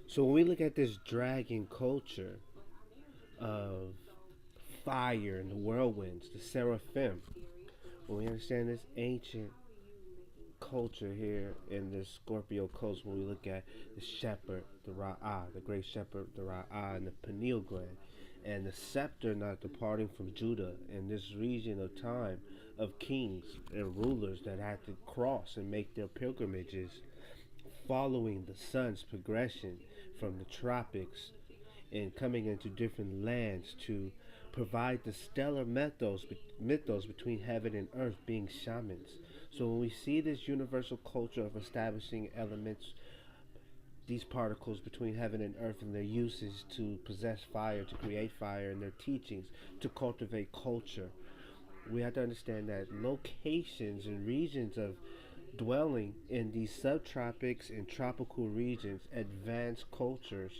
So when we look at this dragon culture of fire and the whirlwinds, the seraphim, when we understand this ancient culture here in this Scorpio coast, when we look at the shepherd, the Ra'ah, the great shepherd, the Ra'ah, and the pineal gland, and the scepter not departing from Judah in this region of time of kings and rulers that had to cross and make their pilgrimages following the sun's progression from the tropics and coming into different lands to provide the stellar mythos between heaven and earth, being shamans. So when we see this universal culture of establishing elements, these particles between heaven and earth, and their uses to possess fire, to create fire, and their teachings to cultivate culture, we have to understand that locations and regions of dwelling in these subtropics and tropical regions, advanced cultures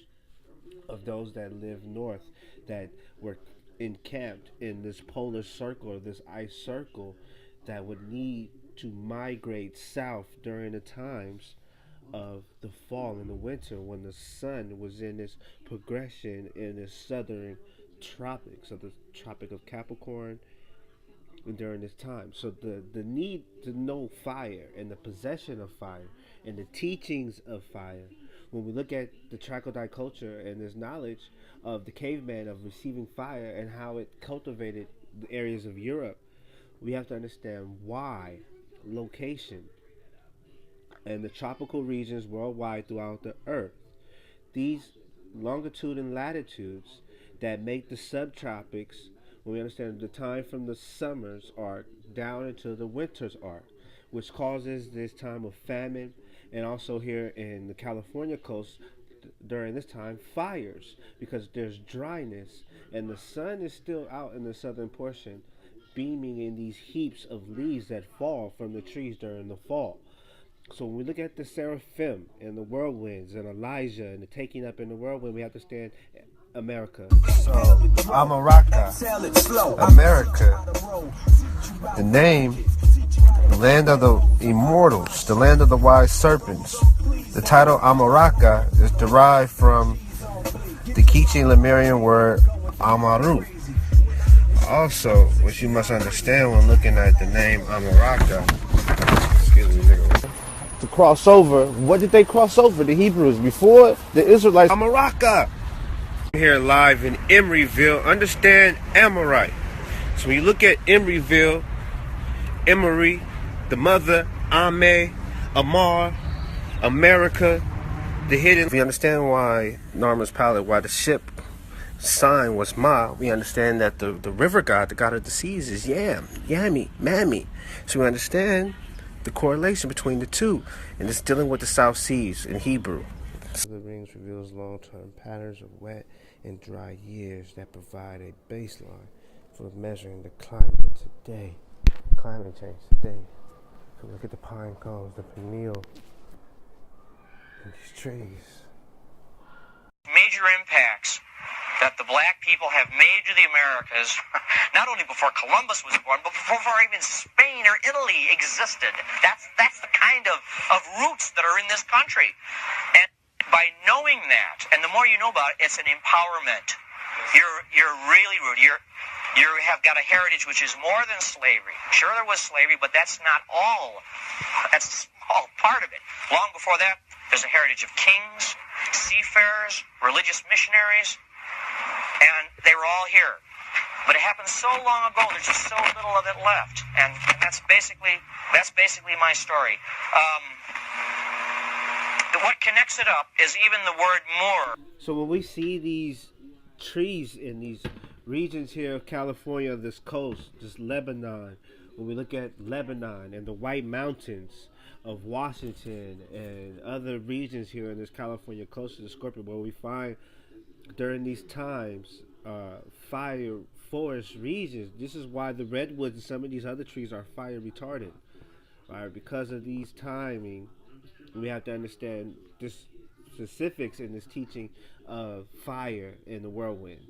of those that live north, that were encamped in this polar circle or this ice circle, that would need to migrate south during the times of the fall and the winter when the sun was in this progression in the southern tropics of the Tropic of Capricorn during this time. So the need to know fire and the possession of fire and the teachings of fire, when we look at the troglodyte culture and this knowledge of the caveman of receiving fire and how it cultivated the areas of Europe, we have to understand why location and the tropical regions worldwide throughout the earth, these longitude and latitudes that make the subtropics, when we understand the time from the summer's arc down into the winter's arc, which causes this time of famine, and also here in the California coast during this time, fires, because there's dryness and the sun is still out in the southern portion, beaming in these heaps of leaves that fall from the trees during the fall. So when we look at the seraphim and the whirlwinds and Elijah and the taking up in the whirlwind, we have to stand America. So, Amaraka, America, the name, the land of the immortals, the land of the wise serpents. The title Amaraka is derived from the Kichi Lemurian word Amaru. Also, what you must understand when looking at the name Amaraka, excuse me, nigga. To cross over, what did they cross over? The Hebrews before the Israelites. Amaraka. Here live in Emeryville, understand Amorite. So when you look at Emeryville, Emery, the mother, Ame, Amar, America, the hidden. We understand why Narma's palette, why the ship sign was Ma. We understand that the river god, the god of the seas, is Yam, Yami, Mammy. So we understand the correlation between the two, and it's dealing with the South Seas in Hebrew. The rings reveals long-term patterns of wet and dry years that provide a baseline for measuring the climate today. Climate change today. So look at the pine cones, the pineal, and these trees. Major impacts that the black people have made to the Americas, not only before Columbus was born, but before even Spain or Italy existed. That's the kind of roots that are in this country. And by knowing that, and the more you know about it, it's an empowerment. You're really rooted. You have got a heritage which is more than slavery. Sure, there was slavery, but that's not all. That's a small part of it. Long before that, there's a heritage of kings, seafarers, religious missionaries, and they were all here. But it happened so long ago, there's just so little of it left. And that's basically my story. What connects it up is even the word more. So when we see these trees in these regions here of California, this coast, this Lebanon, when we look at Lebanon and the White Mountains of Washington and other regions here in this California coast of the Scorpio, where we find during these times fire forest regions, this is why the redwoods and some of these other trees are fire retardant, right? Because of these timing, we have to understand this specifics in this teaching of fire in the whirlwind.